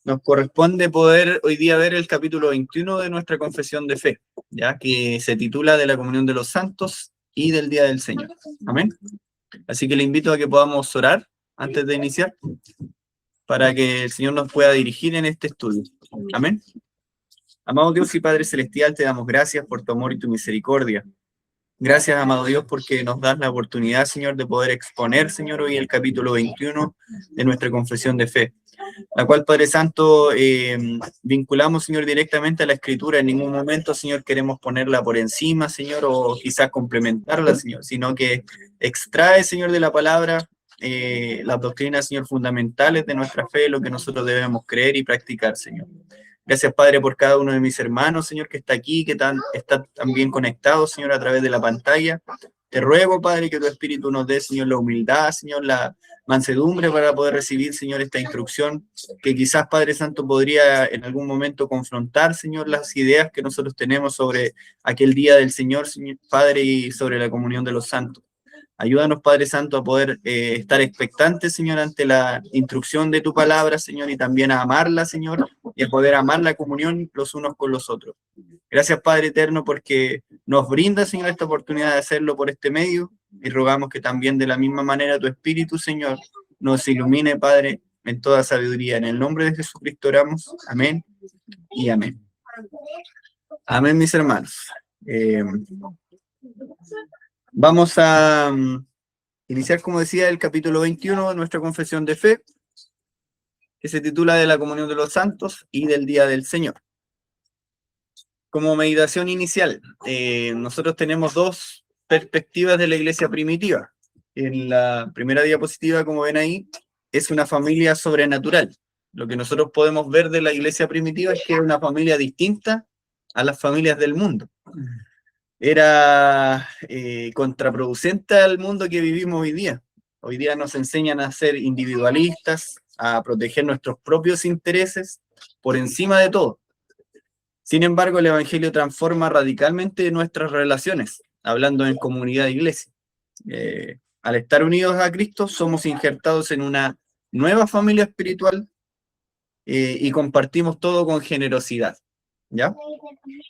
nos corresponde poder hoy día ver el capítulo 21 de nuestra confesión de fe, ya que se titula de la comunión de los santos y del día del Señor. Amén. Así que le invito a que podamos orar antes de iniciar, para que el Señor nos pueda dirigir en este estudio. Amén. Amado Dios y Padre Celestial, te damos gracias por tu amor y tu misericordia. Gracias, amado Dios, porque nos das la oportunidad, Señor, de poder exponer, Señor, hoy el capítulo 21 de nuestra confesión de fe, la cual, Padre Santo, vinculamos, Señor, directamente a la Escritura. En ningún momento, Señor, queremos ponerla por encima, Señor, o quizás complementarla, Señor, sino que extrae, Señor, de la palabra las doctrinas, Señor, fundamentales de nuestra fe, lo que nosotros debemos creer y practicar, Señor. Gracias, Padre, por cada uno de mis hermanos, Señor, que está aquí, que está también conectado, Señor, a través de la pantalla. Te ruego, Padre, que tu Espíritu nos dé, Señor, la humildad, Señor, la mansedumbre para poder recibir, Señor, esta instrucción, que quizás, Padre Santo, podría en algún momento confrontar, Señor, las ideas que nosotros tenemos sobre aquel día del Señor, Señor, Padre, y sobre la comunión de los santos. Ayúdanos, Padre Santo, a poder estar expectantes, Señor, ante la instrucción de tu palabra, Señor, y también a amarla, Señor, y a poder amar la comunión los unos con los otros. Gracias, Padre Eterno, porque nos brinda, Señor, esta oportunidad de hacerlo por este medio, y rogamos que también de la misma manera tu Espíritu, Señor, nos ilumine, Padre, en toda sabiduría. En el nombre de Jesucristo oramos. Amén y amén. Amén, mis hermanos. Vamos a iniciar, como decía, el capítulo 21 de nuestra confesión de fe, que se titula de la comunión de los santos y del día del Señor. Como meditación inicial, nosotros tenemos dos perspectivas de la iglesia primitiva. En la primera diapositiva, como ven ahí, es una familia sobrenatural. Lo que nosotros podemos ver de la iglesia primitiva es que es una familia distinta a las familias del mundo. Era contraproducente al mundo que vivimos hoy día. Hoy día nos enseñan a ser individualistas, a proteger nuestros propios intereses por encima de todo. Sin embargo, el Evangelio transforma radicalmente nuestras relaciones, hablando en comunidad de iglesia. Al estar unidos a Cristo, somos injertados en una nueva familia espiritual y compartimos todo con generosidad. ¿Ya?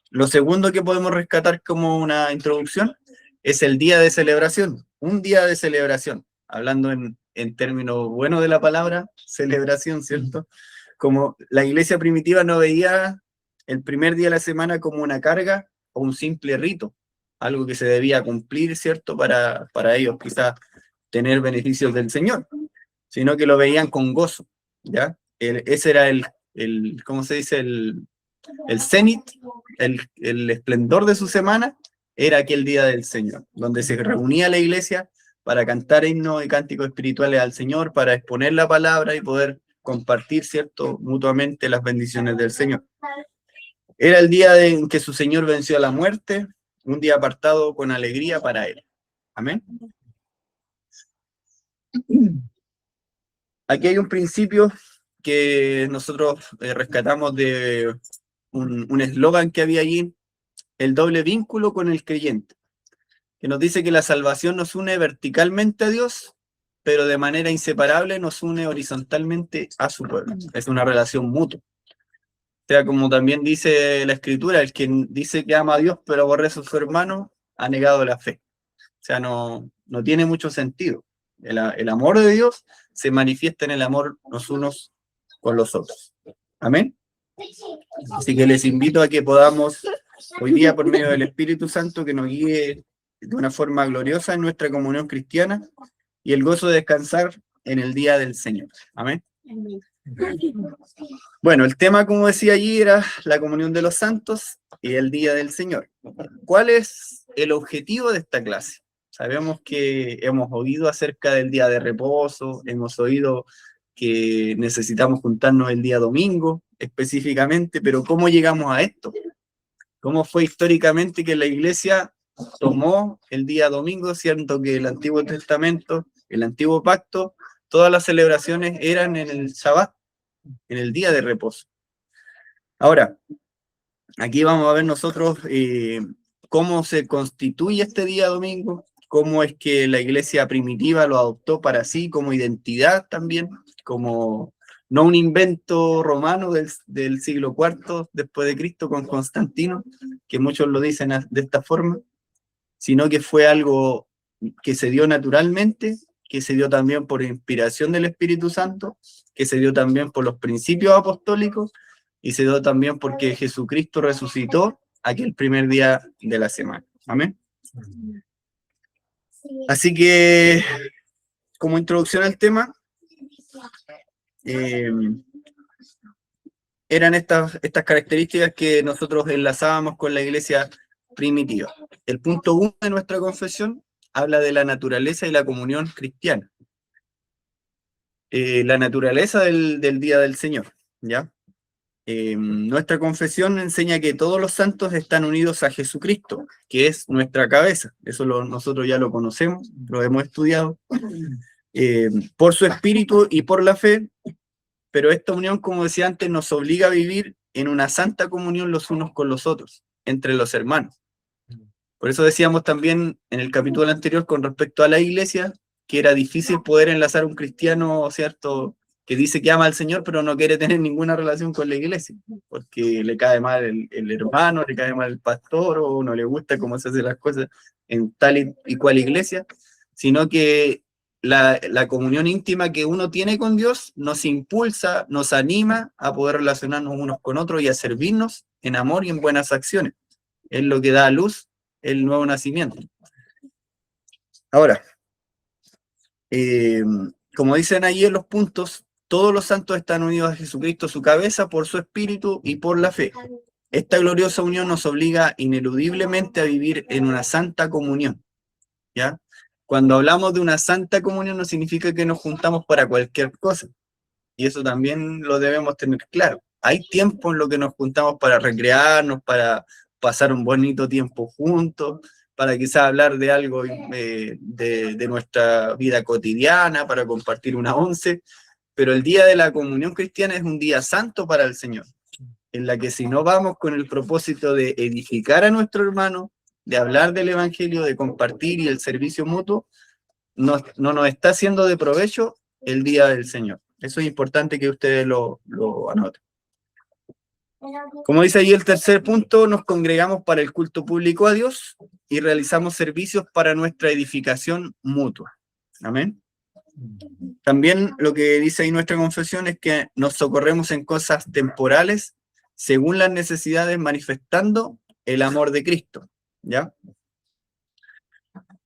Lo segundo que podemos rescatar como una introducción es el día de celebración, un día de celebración, hablando en términos buenos de la palabra, celebración, ¿cierto? Como la iglesia primitiva no veía el primer día de la semana como una carga o un simple rito, algo que se debía cumplir, ¿cierto? Para ellos quizás tener beneficios del Señor, sino que lo veían con gozo, ¿ya? Ese era ¿cómo se dice? El cenit, el esplendor de su semana, era aquel día del Señor, donde se reunía la iglesia para cantar himnos y cánticos espirituales al Señor, para exponer la palabra y poder compartir, ¿cierto?, mutuamente las bendiciones del Señor. Era el día en que su Señor venció a la muerte, un día apartado con alegría para él. Amén. Aquí hay un principio que nosotros rescatamos de un eslogan que había allí, el doble vínculo con el creyente, que nos dice que la salvación nos une verticalmente a Dios, pero de manera inseparable nos une horizontalmente a su pueblo. Es una relación mutua. O sea, como también dice la Escritura, el que dice que ama a Dios pero aborrece a su hermano, ha negado la fe. O sea, no tiene mucho sentido. El amor de Dios se manifiesta en el amor los unos con los otros. Amén. Así que les invito a que podamos hoy día, por medio del Espíritu Santo, que nos guíe de una forma gloriosa en nuestra comunión cristiana y el gozo de descansar en el día del Señor. Amén. Bueno, el tema, como decía allí, era la comunión de los santos y el día del Señor. ¿Cuál es el objetivo de esta clase? Sabemos que hemos oído acerca del día de reposo, hemos oído que necesitamos juntarnos el día domingo específicamente, pero ¿cómo llegamos a esto? ¿Cómo fue históricamente que la iglesia tomó el día domingo, siendo que el Antiguo Testamento, el Antiguo Pacto, todas las celebraciones eran en el Shabbat, en el día de reposo? Ahora, aquí vamos a ver nosotros cómo se constituye este día domingo, cómo es que la iglesia primitiva lo adoptó para sí como identidad también, como no un invento romano del siglo IV después de Cristo con Constantino, que muchos lo dicen de esta forma, sino que fue algo que se dio naturalmente, que se dio también por inspiración del Espíritu Santo, que se dio también por los principios apostólicos, y se dio también porque Jesucristo resucitó aquel primer día de la semana. Amén. Así que, como introducción al tema, eran estas características que nosotros enlazábamos con la iglesia primitiva. El punto 1 de nuestra confesión habla de la naturaleza y la comunión cristiana. La naturaleza del día del Señor, ¿ya? Nuestra confesión enseña que todos los santos están unidos a Jesucristo, que es nuestra cabeza. Eso nosotros ya lo conocemos, lo hemos estudiado, por su espíritu y por la fe, pero esta unión, como decía antes, nos obliga a vivir en una santa comunión los unos con los otros, entre los hermanos. Por eso decíamos también en el capítulo anterior con respecto a la iglesia, que era difícil poder enlazar un cristiano, ¿cierto?, que dice que ama al Señor, pero no quiere tener ninguna relación con la iglesia, porque le cae mal el hermano, le cae mal el pastor, o no le gusta cómo se hacen las cosas en tal y cual iglesia, sino que la comunión íntima que uno tiene con Dios nos impulsa, nos anima a poder relacionarnos unos con otros y a servirnos en amor y en buenas acciones. Es lo que da a luz el nuevo nacimiento. Ahora, como dicen ahí en los puntos, todos los santos están unidos a Jesucristo, su cabeza, por su espíritu y por la fe. Esta gloriosa unión nos obliga ineludiblemente a vivir en una santa comunión, ¿ya? Cuando hablamos de una santa comunión no significa que nos juntamos para cualquier cosa, y eso también lo debemos tener claro. Hay tiempo en lo que nos juntamos para recrearnos, para pasar un bonito tiempo juntos, para quizás hablar de algo de nuestra vida cotidiana, para compartir una once, pero el día de la comunión cristiana es un día santo para el Señor, en la que si no vamos con el propósito de edificar a nuestro hermano, de hablar del evangelio, de compartir y el servicio mutuo, no nos está haciendo de provecho el día del Señor. Eso es importante que ustedes lo anoten. Como dice ahí el tercer punto, nos congregamos para el culto público a Dios y realizamos servicios para nuestra edificación mutua. Amén. También lo que dice ahí nuestra confesión es que nos socorremos en cosas temporales según las necesidades, manifestando el amor de Cristo, ¿ya?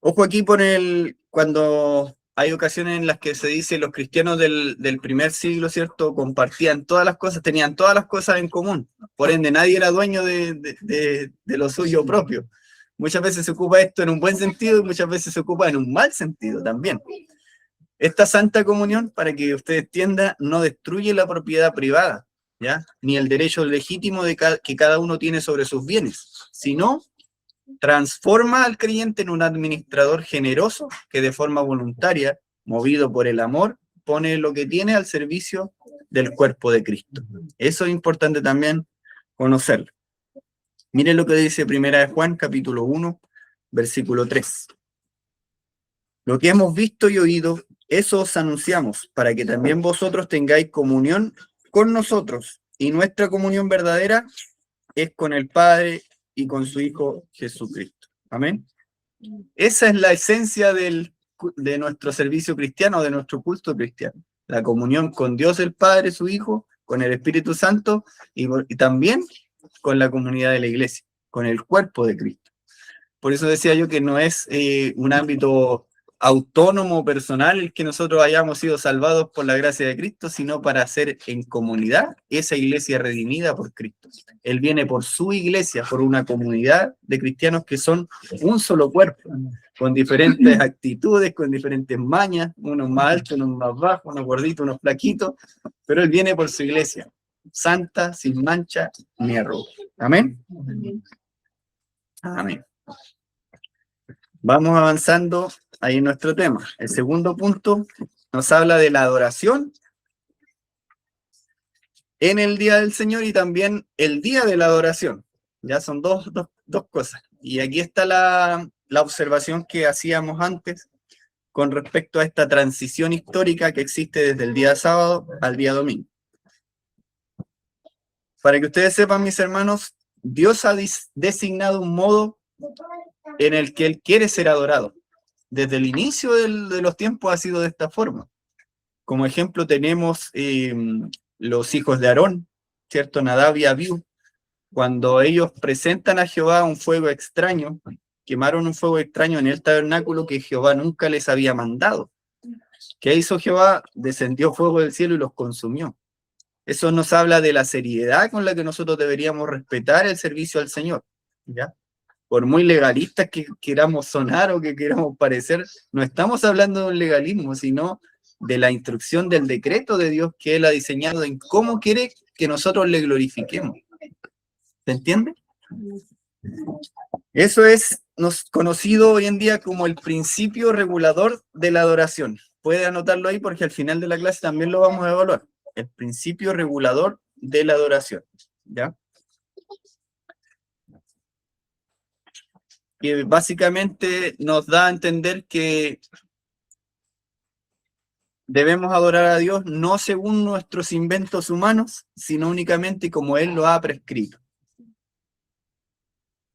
Ojo aquí cuando hay ocasiones en las que se dice los cristianos del primer siglo, ¿cierto?, compartían todas las cosas, tenían todas las cosas en común, por ende nadie era dueño de lo suyo propio. Muchas veces se ocupa esto en un buen sentido y muchas veces se ocupa en un mal sentido también. Esta santa comunión, para que usted entienda, no destruye la propiedad privada, ¿ya?, ni el derecho legítimo que cada uno tiene sobre sus bienes, sino transforma al creyente en un administrador generoso que de forma voluntaria, movido por el amor, pone lo que tiene al servicio del cuerpo de Cristo. Eso es importante también conocerlo. Miren lo que dice Primera de Juan, capítulo 1, versículo 3. Lo que hemos visto y oído, eso os anunciamos, para que también vosotros tengáis comunión con nosotros, y nuestra comunión verdadera es con el Padre y con su Hijo Jesucristo. Amén. Esa es la esencia de nuestro servicio cristiano, de nuestro culto cristiano. La comunión con Dios el Padre, su Hijo, con el Espíritu Santo y también con la comunidad de la iglesia, con el cuerpo de Cristo. Por eso decía yo que no es un ámbito autónomo, personal, el que nosotros hayamos sido salvados por la gracia de Cristo, sino para hacer en comunidad esa iglesia redimida por Cristo. Él viene por su iglesia, por una comunidad de cristianos que son un solo cuerpo, con diferentes actitudes, con diferentes mañas, unos más altos, unos más bajos, unos gorditos, unos flaquitos, pero Él viene por su iglesia, santa, sin mancha ni arruga. Amén. Amén. Vamos avanzando ahí en nuestro tema. El segundo punto nos habla de la adoración en el día del Señor y también el día de la adoración. Ya son dos cosas. Y aquí está la observación que hacíamos antes con respecto a esta transición histórica que existe desde el día sábado al día domingo. Para que ustedes sepan, mis hermanos, Dios ha designado un modo en el que Él quiere ser adorado. Desde el inicio de los tiempos ha sido de esta forma. Como ejemplo tenemos los hijos de Aarón, ¿cierto? Nadab y Abiú. Cuando ellos presentan a Jehová un fuego extraño, quemaron un fuego extraño en el tabernáculo que Jehová nunca les había mandado. ¿Qué hizo Jehová? Descendió fuego del cielo y los consumió. Eso nos habla de la seriedad con la que nosotros deberíamos respetar el servicio al Señor, ¿ya? Por muy legalistas que queramos sonar o que queramos parecer, no estamos hablando de un legalismo, sino de la instrucción del decreto de Dios que Él ha diseñado en cómo quiere que nosotros le glorifiquemos. ¿Se entiende? Eso es conocido hoy en día como el principio regulador de la adoración. Puede anotarlo ahí porque al final de la clase también lo vamos a evaluar. El principio regulador de la adoración, ¿ya? Que básicamente nos da a entender que debemos adorar a Dios no según nuestros inventos humanos, sino únicamente como Él lo ha prescrito.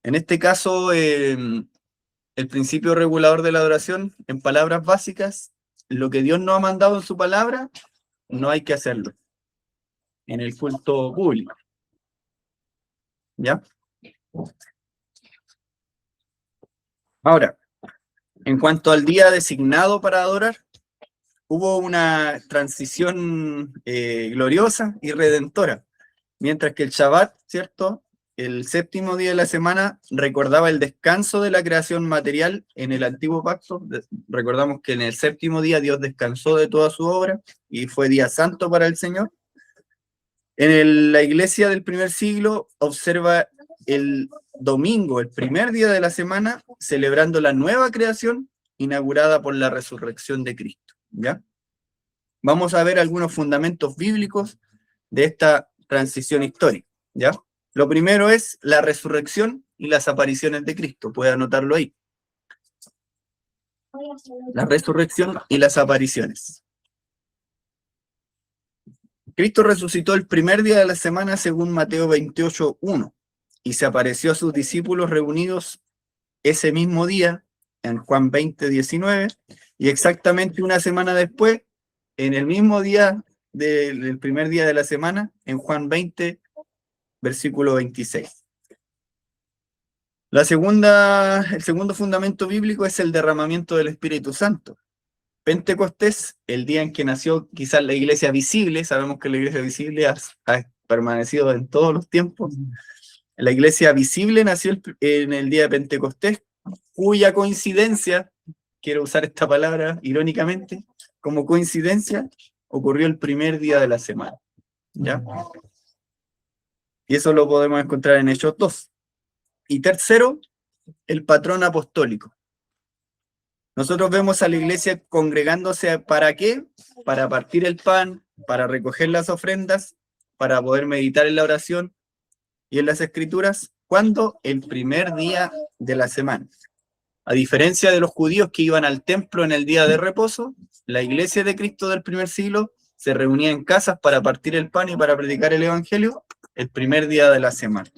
En este caso, el principio regulador de la adoración, en palabras básicas, lo que Dios nos ha mandado en su palabra, no hay que hacerlo en el culto público. ¿Ya? Ahora, en cuanto al día designado para adorar, hubo una transición gloriosa y redentora. Mientras que el Shabbat, ¿cierto?, el séptimo día de la semana, recordaba el descanso de la creación material en el antiguo pacto. Recordamos que en el séptimo día Dios descansó de toda su obra y fue día santo para el Señor. La iglesia del primer siglo observa el domingo, el primer día de la semana, celebrando la nueva creación inaugurada por la resurrección de Cristo, ¿ya? Vamos a ver algunos fundamentos bíblicos de esta transición histórica, ¿ya? Lo primero es la resurrección y las apariciones de Cristo. Puede anotarlo ahí. La resurrección y las apariciones. Cristo resucitó el primer día de la semana según Mateo 28:1 y se apareció a sus discípulos reunidos ese mismo día en Juan 20:19 y exactamente una semana después, en el mismo día del primer día de la semana, en Juan 20, versículo 26. El segundo fundamento bíblico es el derramamiento del Espíritu Santo. Pentecostés, el día en que nació quizás la iglesia visible, sabemos que la iglesia visible ha permanecido en todos los tiempos. La iglesia visible nació en el día de Pentecostés, cuya coincidencia, quiero usar esta palabra irónicamente, como coincidencia, ocurrió el primer día de la semana, ¿ya? Y eso lo podemos encontrar en Hechos 2. Y tercero, el patrón apostólico. Nosotros vemos a la iglesia congregándose, ¿para qué? Para partir el pan, para recoger las ofrendas, para poder meditar en la oración y en las escrituras. ¿Cuándo? El primer día de la semana. A diferencia de los judíos que iban al templo en el día de reposo, la iglesia de Cristo del primer siglo se reunía en casas para partir el pan y para predicar el evangelio el primer día de la semana.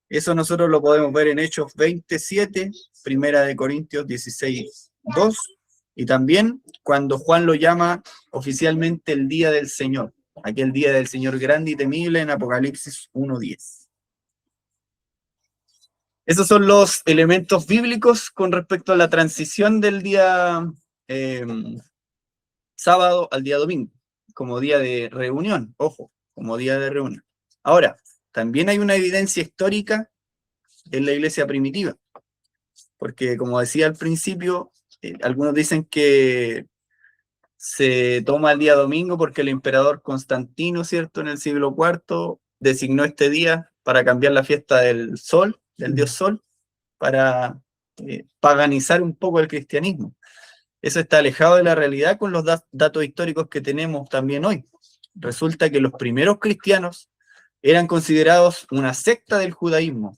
Eso nosotros lo podemos ver en Hechos 27, Primera de Corintios 16:2, y también cuando Juan lo llama oficialmente el día del Señor, aquel día del Señor grande y temible en Apocalipsis 1:10. Esos son los elementos bíblicos con respecto a la transición del día sábado al día domingo, como día de reunión, ojo, como día de reunión. Ahora, también hay una evidencia histórica en la iglesia primitiva, porque como decía al principio, algunos dicen que se toma el día domingo porque el emperador Constantino, ¿cierto?, en el siglo IV designó este día para cambiar la fiesta del sol, del dios sol, para paganizar un poco el cristianismo. Eso está alejado de la realidad con los datos históricos que tenemos también hoy. Resulta que los primeros cristianos eran considerados una secta del judaísmo.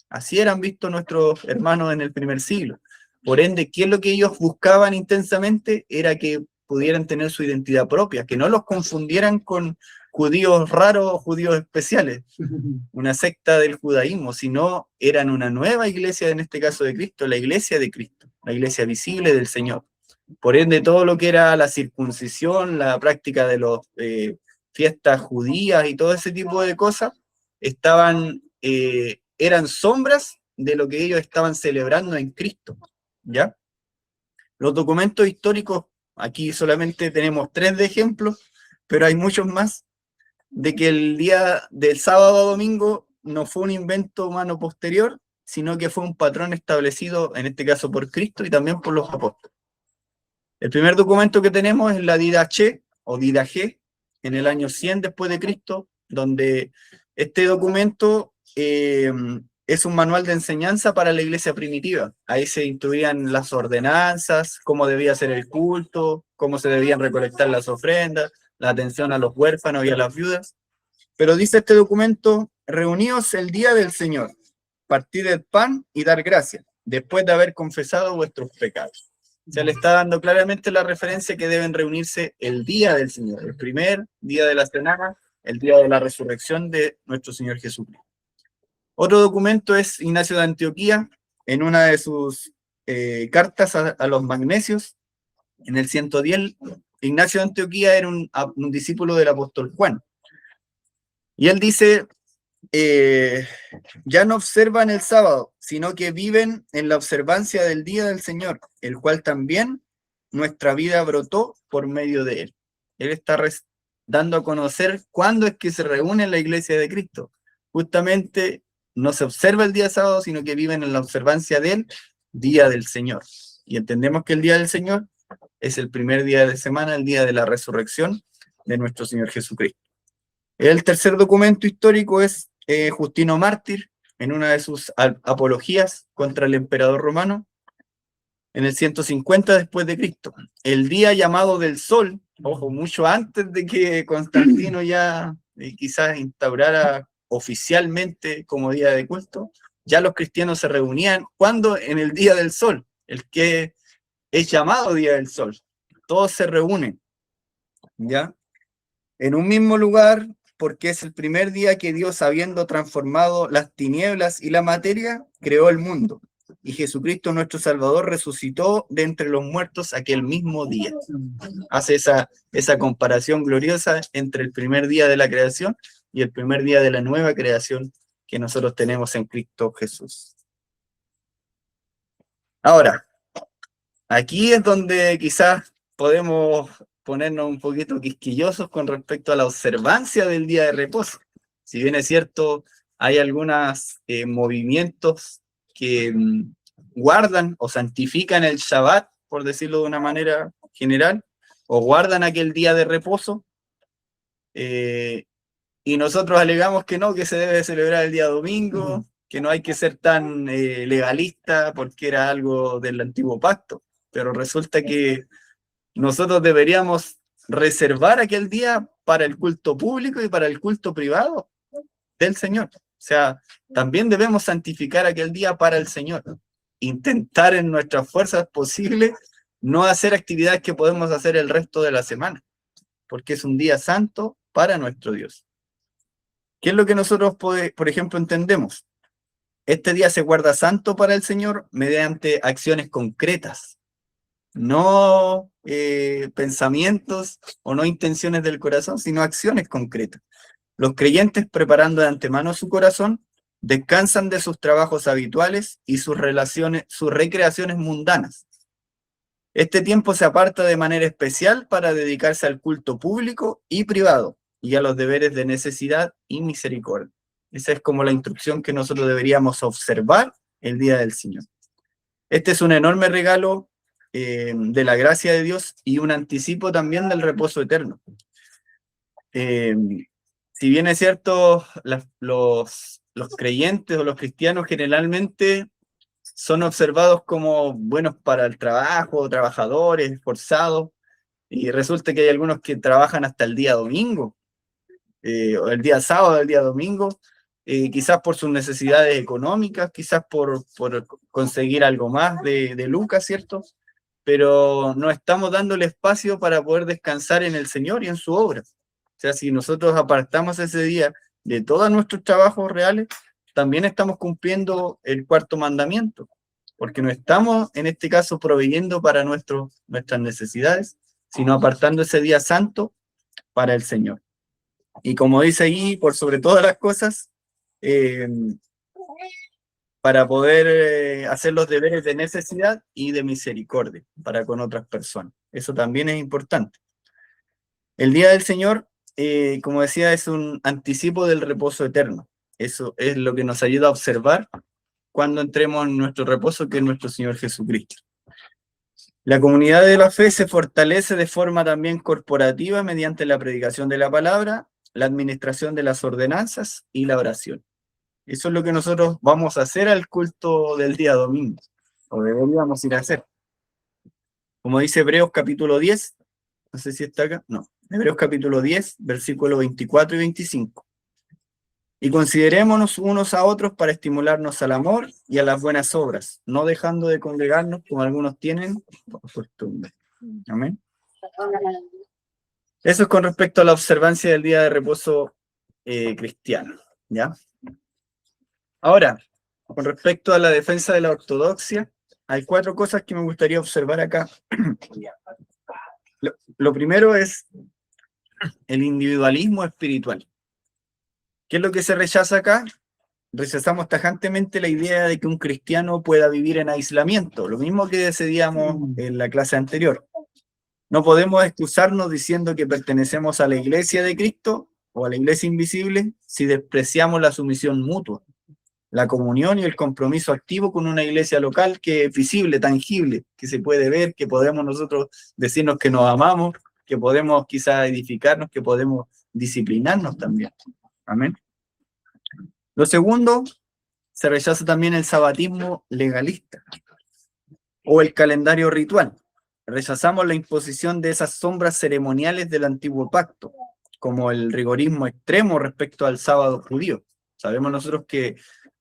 Así eran vistos nuestros hermanos en el primer siglo. Por ende, ¿qué es lo que ellos buscaban intensamente? Era que pudieran tener su identidad propia, que no los confundieran con judíos raros, judíos especiales, una secta del judaísmo, sino eran una nueva iglesia, en este caso de Cristo, la iglesia de Cristo, la iglesia visible del Señor. Por ende, todo lo que era la circuncisión, la práctica de las fiestas judías y todo ese tipo de cosas, eran sombras de lo que ellos estaban celebrando en Cristo, ¿ya? Los documentos históricos, aquí solamente tenemos 3 de ejemplos, pero hay muchos más, de que el día del sábado a domingo no fue un invento humano posterior, sino que fue un patrón establecido, en este caso por Cristo y también por los apóstoles. El primer documento que tenemos es la Didache, o Didache, en el año 100 después de Cristo, donde este documento es un manual de enseñanza para la iglesia primitiva. Ahí se instruían las ordenanzas, cómo debía ser el culto, cómo se debían recolectar las ofrendas, la atención a los huérfanos y a las viudas. Pero dice este documento: reuníos el día del Señor, partid el pan y dar gracias, después de haber confesado vuestros pecados. O sea, le está dando claramente la referencia que deben reunirse el día del Señor, el primer día de la semana, el día de la resurrección de nuestro Señor Jesucristo. Otro documento es Ignacio de Antioquía, en una de sus cartas a los magnesios, en el 110, Ignacio de Antioquía era un discípulo del apóstol Juan. Y él dice, ya no observan el sábado, sino que viven en la observancia del día del Señor, el cual también nuestra vida brotó por medio de él. Él está dando a conocer cuándo es que se reúne la iglesia de Cristo. Justamente no se observa el día sábado, sino que viven en la observancia del día del Señor. Y entendemos que el día del Señor es el primer día de semana, el día de la resurrección de nuestro Señor Jesucristo. El tercer documento histórico es Justino Mártir, en una de sus apologías contra el emperador romano, en el 150 después de Cristo. El día llamado del sol, ojo, mucho antes de que Constantino ya quizás instaurara oficialmente como día de culto, ya los cristianos se reunían, ¿cuándo? En el día del sol, el que es llamado día del sol. Todos se reúnen, ¿ya? En un mismo lugar, porque es el primer día que Dios, habiendo transformado las tinieblas y la materia, creó el mundo. Y Jesucristo, nuestro Salvador, resucitó de entre los muertos aquel mismo día. Hace esa comparación gloriosa entre el primer día de la creación y el primer día de la nueva creación que nosotros tenemos en Cristo Jesús. Ahora, aquí es donde quizás podemos ponernos un poquito quisquillosos con respecto a la observancia del día de reposo. Si bien es cierto, hay algunos movimientos que guardan o santifican el Shabbat, por decirlo de una manera general, o guardan aquel día de reposo, y nosotros alegamos que no, que se debe celebrar el día domingo, que no hay que ser tan legalista porque era algo del antiguo pacto, pero resulta que nosotros deberíamos reservar aquel día para el culto público y para el culto privado del Señor. O sea, también debemos santificar aquel día para el Señor. Intentar en nuestras fuerzas posibles no hacer actividades que podemos hacer el resto de la semana, porque es un día santo para nuestro Dios. ¿Qué es lo que nosotros, por ejemplo, entendemos? Este día se guarda santo para el Señor mediante acciones concretas, no pensamientos o no intenciones del corazón, sino acciones concretas. Los creyentes, preparando de antemano su corazón, descansan de sus trabajos habituales y sus recreaciones mundanas. Este tiempo se aparta de manera especial para dedicarse al culto público y privado y a los deberes de necesidad y misericordia. Esa es como la instrucción que nosotros deberíamos observar el día del Señor. Este es un enorme regalo de la gracia de Dios y un anticipo también del reposo eterno. Si bien es cierto, los creyentes o los cristianos generalmente son observados como buenos para el trabajo, trabajadores, esforzados, y resulta que hay algunos que trabajan hasta el día domingo, o el día sábado, el día domingo, quizás por sus necesidades económicas, quizás por conseguir algo más de lucas, ¿cierto? Pero no estamos dándole espacio para poder descansar en el Señor y en su obra. sea, si nosotros apartamos ese día de todos nuestros trabajos reales, también estamos cumpliendo el cuarto mandamiento, porque no estamos, en este caso, proveyendo para nuestras necesidades, sino apartando ese día santo para el Señor. Y como dice ahí, por sobre todas las cosas, para poder hacer los deberes de necesidad y de misericordia para con otras personas. Eso también es importante. El día del Señor, como decía, es un anticipo del reposo eterno. Eso es lo que nos ayuda a observar cuando entremos en nuestro reposo, que es nuestro Señor Jesucristo. La comunidad de la fe se fortalece de forma también corporativa mediante la predicación de la palabra, la administración de las ordenanzas y la oración. Eso es lo que nosotros vamos a hacer al culto del día domingo, o deberíamos ir a hacer. Como dice Hebreos capítulo 10, no sé si está acá, no, Hebreos capítulo 10, versículos 24 y 25. Y considerémonos unos a otros para estimularnos al amor y a las buenas obras, no dejando de congregarnos como algunos tienen por costumbre. Amén. Eso es con respecto a la observancia del día de reposo cristiano, ¿ya? Ahora, con respecto a la defensa de la ortodoxia, hay 4 cosas que me gustaría observar acá. Lo primero es el individualismo espiritual. ¿Qué es lo que se rechaza acá? Rechazamos tajantemente la idea de que un cristiano pueda vivir en aislamiento, lo mismo que decidíamos en la clase anterior. No podemos excusarnos diciendo que pertenecemos a la iglesia de Cristo o a la iglesia invisible si despreciamos la sumisión mutua, la comunión y el compromiso activo con una iglesia local que es visible, tangible, que se puede ver, que podemos nosotros decirnos que nos amamos, que podemos quizás edificarnos, que podemos disciplinarnos también. Amén. Lo segundo, se rechaza también el sabatismo legalista o el calendario ritual. Rechazamos la imposición de esas sombras ceremoniales del antiguo pacto, como el rigorismo extremo respecto al sábado judío. Sabemos nosotros que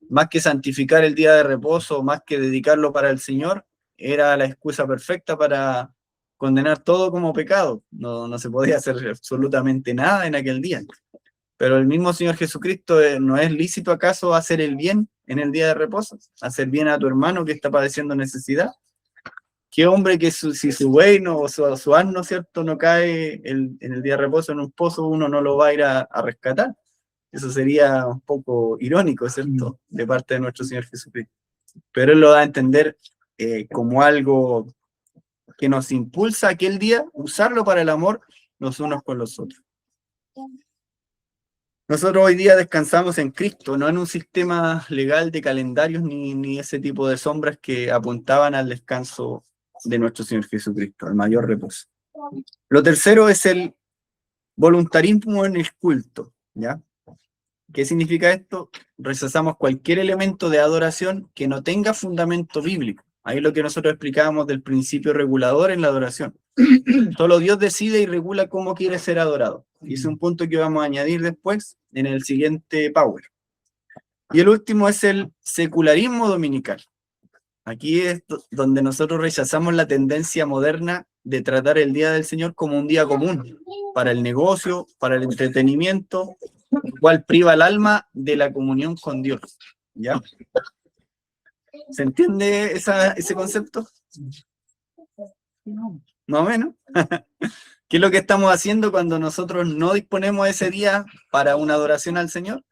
más que santificar el día de reposo, más que dedicarlo para el Señor, era la excusa perfecta para condenar todo como pecado. No se podía hacer absolutamente nada en aquel día. Pero el mismo Señor Jesucristo, ¿no es lícito acaso hacer el bien en el día de reposo? Hacer bien a tu hermano que está padeciendo necesidad. ¿Qué hombre que si su buey o su asno, ¿cierto?, no cae en el día de reposo en un pozo, uno no lo va a ir a rescatar? Eso sería un poco irónico, ¿cierto?, de parte de nuestro Señor Jesucristo. Pero Él lo da a entender como algo que nos impulsa aquel día, usarlo para el amor los unos con los otros. Nosotros hoy día descansamos en Cristo, no en un sistema legal de calendarios ni ese tipo de sombras que apuntaban al descanso de nuestro Señor Jesucristo, al mayor reposo. Lo tercero es el voluntarismo en el culto, ¿ya? ¿Qué significa esto? Rechazamos cualquier elemento de adoración que no tenga fundamento bíblico. Ahí es lo que nosotros explicábamos del principio regulador en la adoración. Solo Dios decide y regula cómo quiere ser adorado. Y es un punto que vamos a añadir después en el siguiente Power. Y el último es el secularismo dominical. Aquí es donde nosotros rechazamos la tendencia moderna de tratar el Día del Señor como un día común, para el negocio, para el entretenimiento, el cual priva al alma de la comunión con Dios. ¿Ya? ¿Se entiende ese concepto? ¿Más o menos? ¿Qué es lo que estamos haciendo cuando nosotros no disponemos ese día para una adoración al Señor?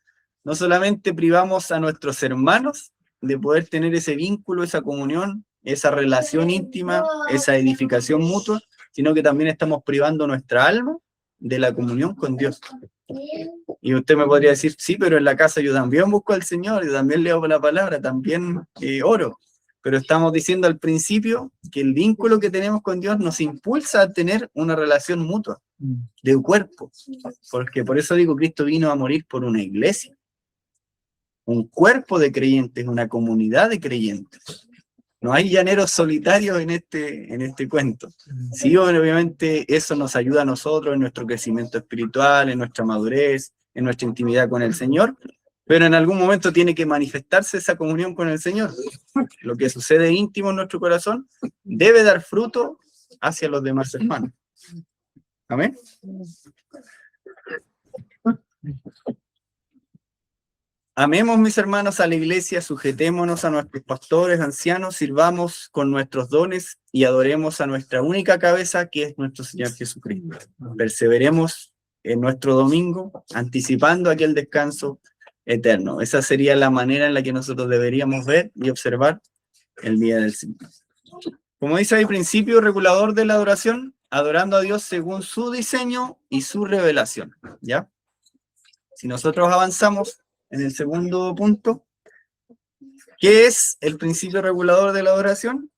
No solamente privamos a nuestros hermanos de poder tener ese vínculo, esa comunión, esa relación íntima, esa edificación mutua, sino que también estamos privando nuestra alma de la comunión con Dios. Y usted me podría decir, sí, pero en la casa yo también busco al Señor, yo también leo la palabra, también oro. Pero estamos diciendo al principio que el vínculo que tenemos con Dios nos impulsa a tener una relación mutua, de cuerpo. Porque por eso digo, Cristo vino a morir por una iglesia. Un cuerpo de creyentes, una comunidad de creyentes. No hay llaneros solitarios en este cuento. Sí, obviamente eso nos ayuda a nosotros en nuestro crecimiento espiritual, en nuestra madurez, en nuestra intimidad con el Señor, pero en algún momento tiene que manifestarse esa comunión con el Señor. Lo que sucede íntimo en nuestro corazón debe dar fruto hacia los demás hermanos. Amén. Amemos, mis hermanos, a la iglesia, sujetémonos a nuestros pastores, ancianos, sirvamos con nuestros dones y adoremos a nuestra única cabeza, que es nuestro Señor Jesucristo. Perseveremos en nuestro domingo, anticipando aquel descanso eterno. Esa sería la manera en la que nosotros deberíamos ver y observar el día del Señor. Como dice ahí, principio regulador de la adoración, adorando a Dios según su diseño y su revelación, ¿ya? Si nosotros avanzamos en el segundo punto, ¿qué es el principio regulador de la adoración?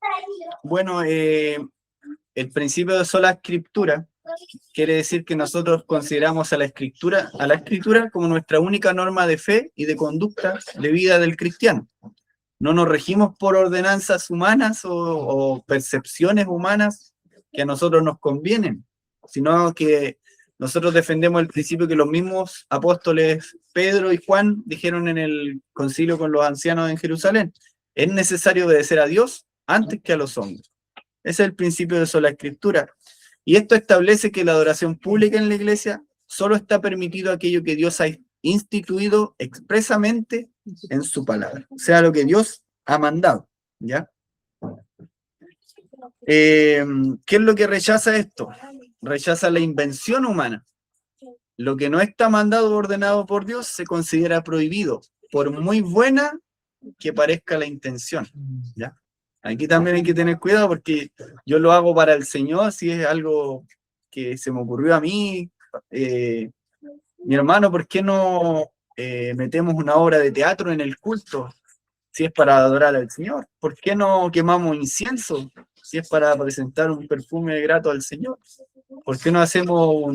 Bueno, el principio de sola escritura quiere decir que nosotros consideramos a la escritura como nuestra única norma de fe y de conducta de vida del cristiano. No nos regimos por ordenanzas humanas o percepciones humanas que a nosotros nos convienen, sino que nosotros defendemos el principio que los mismos apóstoles Pedro y Juan dijeron en el concilio con los ancianos en Jerusalén. Es necesario obedecer a Dios antes que a los hombres. Ese es el principio de sola escritura. Y esto establece que la adoración pública en la iglesia solo está permitido aquello que Dios ha instituido expresamente en su palabra. O sea, lo que Dios ha mandado, ¿ya? ¿Qué es lo que rechaza esto? Rechaza la invención humana. Lo que no está mandado o ordenado por Dios se considera prohibido, por muy buena que parezca la intención, ¿ya? Aquí también hay que tener cuidado porque yo lo hago para el Señor, si es algo que se me ocurrió a mí. Mi hermano, ¿por qué no metemos una obra de teatro en el culto si es para adorar al Señor? ¿Por qué no quemamos incienso si es para presentar un perfume grato al Señor? ¿Por qué no hacemos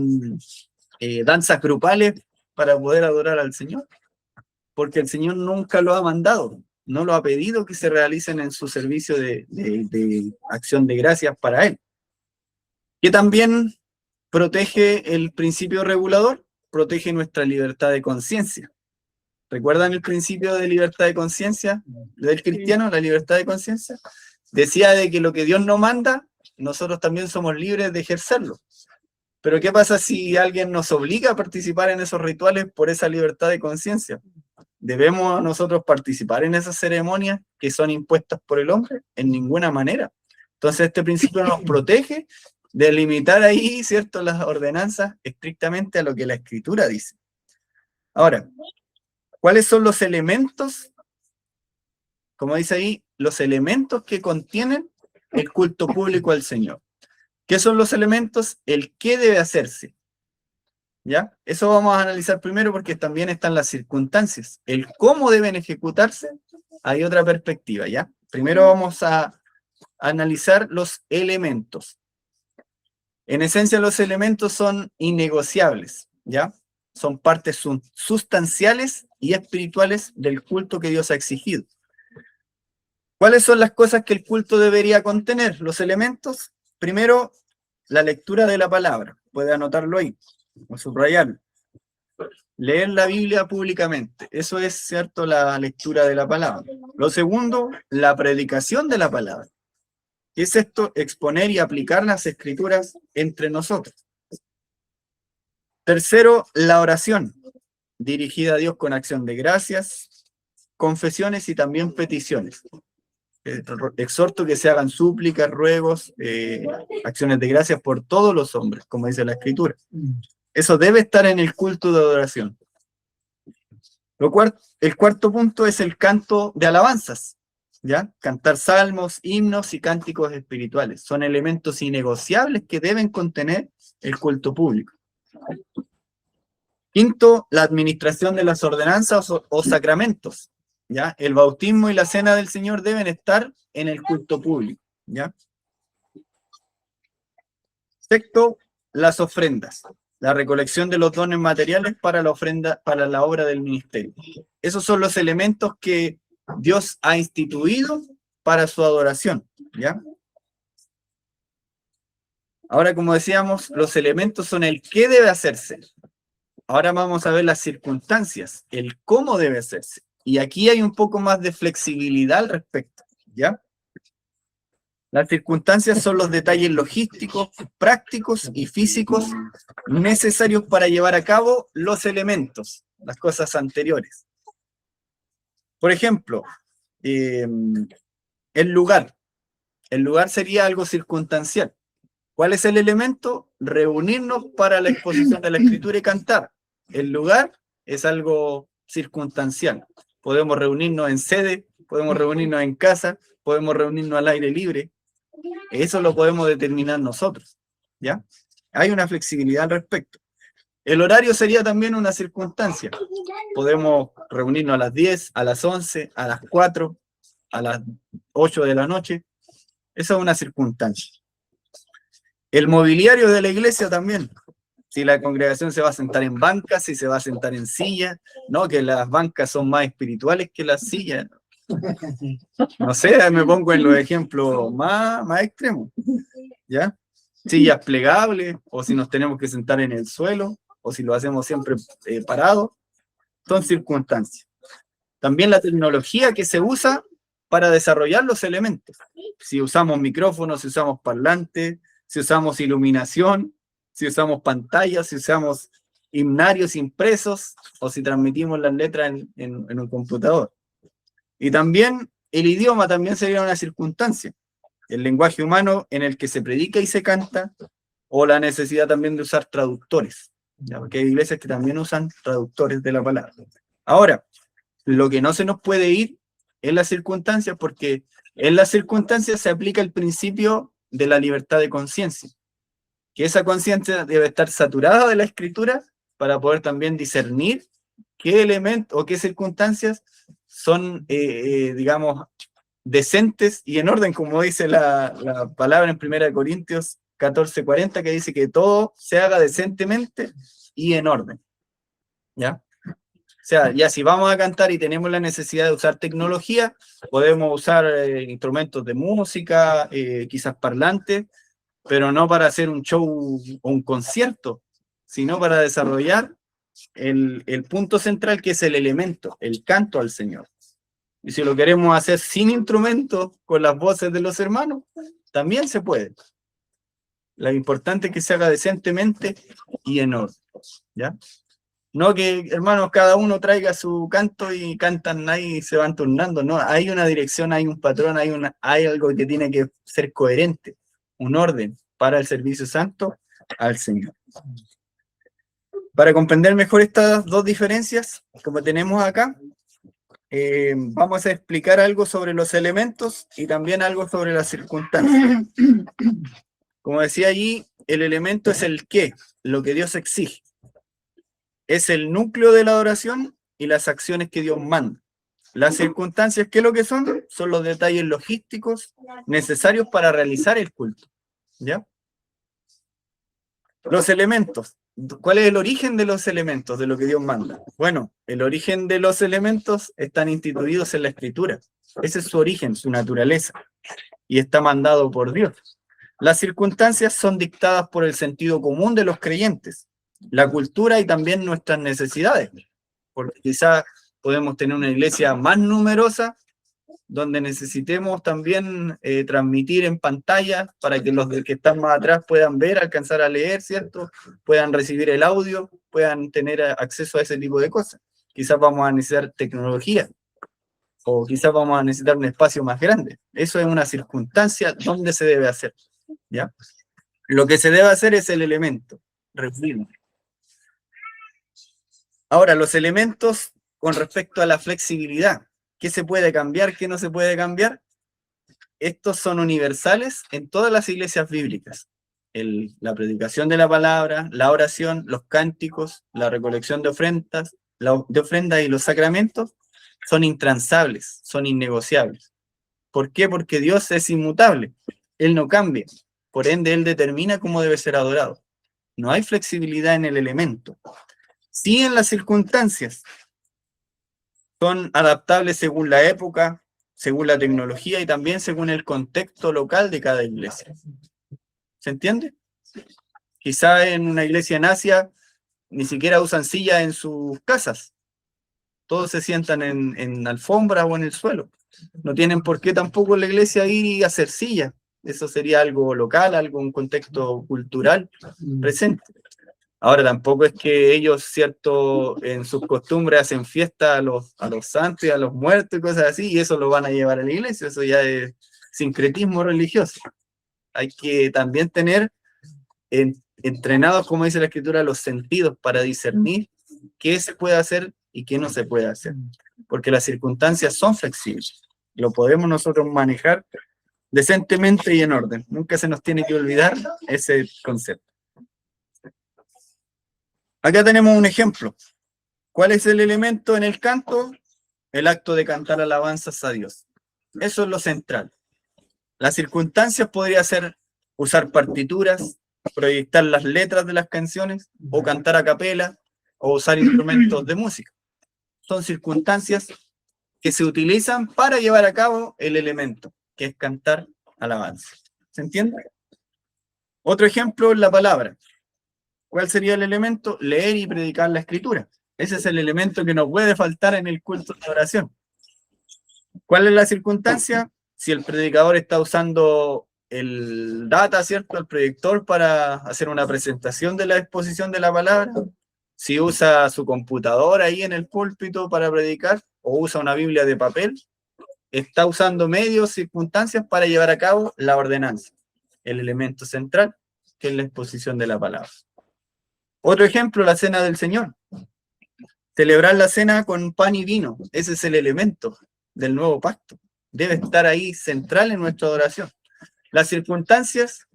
danzas grupales para poder adorar al Señor? Porque el Señor nunca lo ha mandado, no lo ha pedido que se realicen en su servicio de acción de gracias para Él. Que también protege el principio regulador, protege nuestra libertad de conciencia. ¿Recuerdan el principio de libertad de conciencia del cristiano, la libertad de conciencia? Decía de que lo que Dios no manda, nosotros también somos libres de ejercerlo. Pero ¿qué pasa si alguien nos obliga a participar en esos rituales por esa libertad de conciencia? ¿Debemos nosotros participar en esas ceremonias que son impuestas por el hombre? En ninguna manera. Entonces este principio nos protege de limitar ahí, ¿cierto?, las ordenanzas estrictamente a lo que la Escritura dice. Ahora, ¿cuáles son los elementos? Como dice ahí, los elementos que contienen el culto público al Señor. ¿Qué son los elementos? El qué debe hacerse. ¿Ya? Eso vamos a analizar primero porque también están las circunstancias. El cómo deben ejecutarse, hay otra perspectiva, ¿ya? Primero vamos a analizar los elementos. En esencia, los elementos son innegociables, ¿ya? Son partes sustanciales y espirituales del culto que Dios ha exigido. ¿Cuáles son las cosas que el culto debería contener? Los elementos. Primero, la lectura de la palabra. Puede anotarlo ahí o subrayarlo. Leer la Biblia públicamente. Eso es, ¿cierto?, la lectura de la palabra. Lo segundo, la predicación de la palabra. ¿Qué es esto? Exponer y aplicar las escrituras entre nosotros. Tercero, la oración, dirigida a Dios con acción de gracias, confesiones y también peticiones. Exhorto que se hagan súplicas, ruegos, acciones de gracias por todos los hombres, como dice la Escritura. Eso debe estar en el culto de adoración. El cuarto punto es el canto de alabanzas, ¿ya? Cantar salmos, himnos y cánticos espirituales. Son elementos innegociables que deben contener el culto público. Quinto, la administración de las ordenanzas o sacramentos, ¿ya? El bautismo y la cena del Señor deben estar en el culto público, ¿ya? Sexto, las ofrendas. La recolección de los dones materiales para la ofrenda, para la obra del ministerio. Esos son los elementos que Dios ha instituido para su adoración, ¿ya? Ahora, como decíamos, los elementos son el qué debe hacerse. Ahora vamos a ver las circunstancias, el cómo debe hacerse. Y aquí hay un poco más de flexibilidad al respecto, ¿ya? Las circunstancias son los detalles logísticos, prácticos y físicos necesarios para llevar a cabo los elementos, las cosas anteriores. Por ejemplo, el lugar. El lugar sería algo circunstancial. ¿Cuál es el elemento? Reunirnos para la exposición de la escritura y cantar. El lugar es algo circunstancial. Podemos reunirnos en sede, podemos reunirnos en casa, podemos reunirnos al aire libre. Eso lo podemos determinar nosotros, ¿ya? Hay una flexibilidad al respecto. El horario sería también una circunstancia. Podemos reunirnos a las 10, a las 11, a las 4, a las 8 de la noche. Esa es una circunstancia. El mobiliario de la iglesia también. Si la congregación se va a sentar en bancas, si se va a sentar en sillas, no, que las bancas son más espirituales que las sillas. No sé, me pongo en los ejemplos más extremos, ¿ya? Sillas plegables, o si nos tenemos que sentar en el suelo, o si lo hacemos siempre parados, son circunstancias. También la tecnología que se usa para desarrollar los elementos. Si usamos micrófonos, si usamos parlantes, si usamos iluminación, si usamos pantallas, si usamos himnarios impresos, o si transmitimos las letras en un computador. Y también el idioma también sería una circunstancia. El lenguaje humano en el que se predica y se canta, o la necesidad también de usar traductores, ¿ya? Porque hay iglesias que también usan traductores de la palabra. Ahora, lo que no se nos puede ir es las circunstancias, porque en las circunstancias se aplica el principio de la libertad de conciencia, que esa conciencia debe estar saturada de la escritura para poder también discernir qué elementos o qué circunstancias son, digamos, decentes y en orden, como dice la palabra en 1 Corintios 14:40, que dice que todo se haga decentemente y en orden, ¿ya? O sea, ya si vamos a cantar y tenemos la necesidad de usar tecnología, podemos usar instrumentos de música, quizás parlantes, pero no para hacer un show o un concierto, sino para desarrollar el punto central, que es el elemento, el canto al Señor. Y si lo queremos hacer sin instrumentos, con las voces de los hermanos, también se puede. Lo importante es que se haga decentemente y en orden, ¿ya? No que, hermanos, cada uno traiga su canto y cantan ahí y se van turnando, no, hay una dirección, hay un patrón, hay algo que tiene que ser coherente, un orden para el servicio santo al Señor. Para comprender mejor estas dos diferencias, como tenemos acá, vamos a explicar algo sobre los elementos y también algo sobre las circunstancias. Como decía allí, el elemento es el qué, lo que Dios exige. Es el núcleo de la adoración y las acciones que Dios manda. Las circunstancias, ¿qué es lo que son? Son los detalles logísticos necesarios para realizar el culto, ¿ya? Los elementos. ¿Cuál es el origen de los elementos, de lo que Dios manda? Bueno, el origen de los elementos están instituidos en la Escritura. Ese es su origen, su naturaleza. Y está mandado por Dios. Las circunstancias son dictadas por el sentido común de los creyentes, la cultura y también nuestras necesidades. Porque quizás podemos tener una iglesia más numerosa, donde necesitemos también transmitir en pantalla para que los que están más atrás puedan ver, alcanzar a leer, ¿cierto? Puedan recibir el audio, puedan tener acceso a ese tipo de cosas. Quizás vamos a necesitar tecnología, o quizás vamos a necesitar un espacio más grande. Eso es una circunstancia donde se debe hacer, ¿ya? Lo que se debe hacer es el elemento, reunirnos. Ahora, los elementos con respecto a la flexibilidad. ¿Qué se puede cambiar? ¿Qué no se puede cambiar? Estos son universales en todas las iglesias bíblicas. La predicación de la palabra, la oración, los cánticos, la recolección de ofrendas y los sacramentos son intransables, son innegociables. ¿Por qué? Porque Dios es inmutable. Él no cambia. Por ende, Él determina cómo debe ser adorado. No hay flexibilidad en el elemento. Sí, en las circunstancias. Son adaptables según la época, según la tecnología y también según el contexto local de cada iglesia. ¿Se entiende? Quizá en una iglesia en Asia ni siquiera usan sillas en sus casas. Todos se sientan en alfombra o en el suelo. No tienen por qué tampoco en la iglesia ir y hacer sillas. Eso sería algo local, algo, un contexto cultural presente. Ahora, tampoco es que ellos, cierto, en sus costumbres hacen fiesta a los santos y a los muertos y cosas así, y eso lo van a llevar a la iglesia, eso ya es sincretismo religioso. Hay que también tener entrenados, como dice la Escritura, los sentidos para discernir qué se puede hacer y qué no se puede hacer, porque las circunstancias son flexibles, lo podemos nosotros manejar decentemente y en orden. Nunca se nos tiene que olvidar ese concepto. Acá tenemos un ejemplo. ¿Cuál es el elemento en el canto? El acto de cantar alabanzas a Dios. Eso es lo central. Las circunstancias podría ser usar partituras, proyectar las letras de las canciones, o cantar a capela, o usar instrumentos de música. Son circunstancias que se utilizan para llevar a cabo el elemento, que es cantar alabanza. ¿Se entiende? Otro ejemplo es la palabra. ¿Cuál sería el elemento? Leer y predicar la Escritura. Ese es el elemento que no puede faltar en el culto de oración. ¿Cuál es la circunstancia? Si el predicador está usando el data, ¿cierto? El proyector para hacer una presentación de la exposición de la palabra, si usa su computadora ahí en el púlpito para predicar, o usa una Biblia de papel, está usando medios, circunstancias para llevar a cabo la ordenanza, el elemento central, que es la exposición de la palabra. Otro ejemplo, la cena del Señor. Celebrar la cena con pan y vino, ese es el elemento del nuevo pacto. Debe estar ahí central en nuestra adoración. Las circunstancias,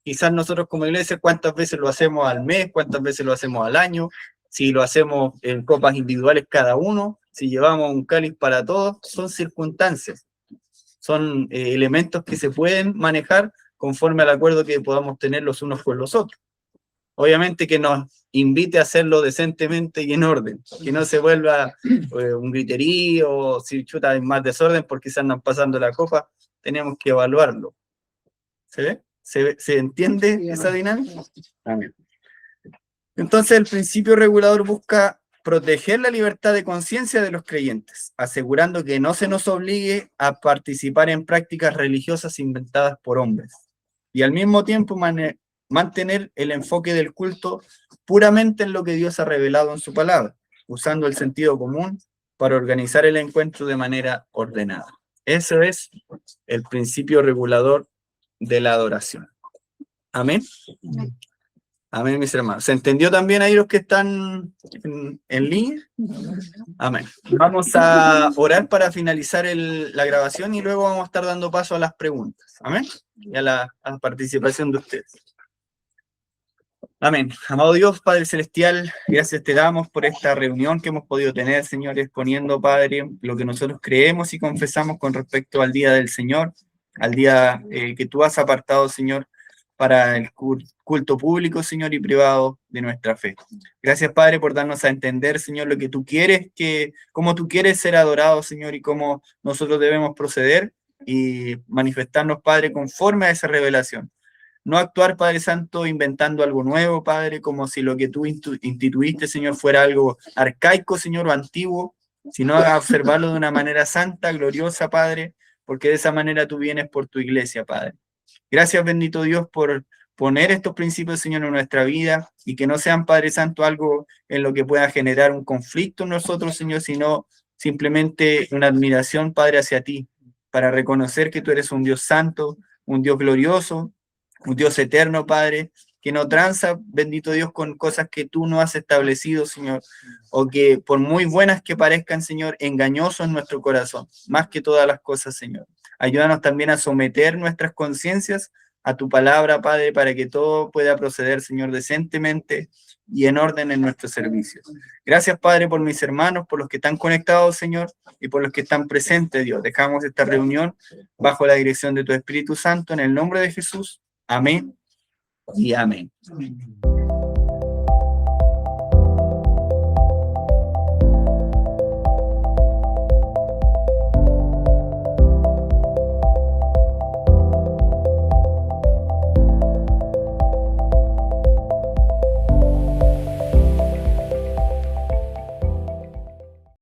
quizás nosotros como iglesia, cuántas veces lo hacemos al mes, cuántas veces lo hacemos al año, si lo hacemos en copas individuales cada uno, si llevamos un cáliz para todos, son circunstancias. Son elementos que se pueden manejar conforme al acuerdo que podamos tener los unos con los otros. Obviamente que nos invite a hacerlo decentemente y en orden, que no se vuelva un griterío, si chuta hay más desorden porque se andan pasando la copa, tenemos que evaluarlo. ¿Se ve? ¿Se entiende esa dinámica? Amén. Entonces el principio regulador busca proteger la libertad de conciencia de los creyentes, asegurando que no se nos obligue a participar en prácticas religiosas inventadas por hombres, y al mismo tiempo mantener el enfoque del culto puramente en lo que Dios ha revelado en su palabra, usando el sentido común para organizar el encuentro de manera ordenada. Ese es el principio regulador de la adoración. Amén. Amén, mis hermanos. ¿Se entendió también ahí los que están en línea? Amén. Vamos a orar para finalizar la grabación y luego vamos a estar dando paso a las preguntas. Amén. Y a la participación de ustedes. Amén. Amado Dios, Padre Celestial, gracias te damos por esta reunión que hemos podido tener, Señor, exponiendo, Padre, lo que nosotros creemos y confesamos con respecto al día del Señor, al día que tú has apartado, Señor, para el culto público, Señor, y privado de nuestra fe. Gracias, Padre, por darnos a entender, Señor, lo que tú quieres, cómo tú quieres ser adorado, Señor, y cómo nosotros debemos proceder y manifestarnos, Padre, conforme a esa revelación. No actuar, Padre Santo, inventando algo nuevo, Padre, como si lo que tú instituiste, Señor, fuera algo arcaico, Señor, o antiguo, sino a observarlo de una manera santa, gloriosa, Padre, porque de esa manera tú vienes por tu iglesia, Padre. Gracias, bendito Dios, por poner estos principios, Señor, en nuestra vida, y que no sean, Padre Santo, algo en lo que pueda generar un conflicto en nosotros, Señor, sino simplemente una admiración, Padre, hacia ti, para reconocer que tú eres un Dios santo, un Dios glorioso, un Dios eterno, Padre, que no tranza, bendito Dios, con cosas que tú no has establecido, Señor, o que por muy buenas que parezcan, Señor, engañosos en nuestro corazón, más que todas las cosas, Señor. Ayúdanos también a someter nuestras conciencias a tu palabra, Padre, para que todo pueda proceder, Señor, decentemente y en orden en nuestros servicios. Gracias, Padre, por mis hermanos, por los que están conectados, Señor, y por los que están presentes, Dios. Dejamos esta reunión bajo la dirección de tu Espíritu Santo, en el nombre de Jesús. Amén y amén.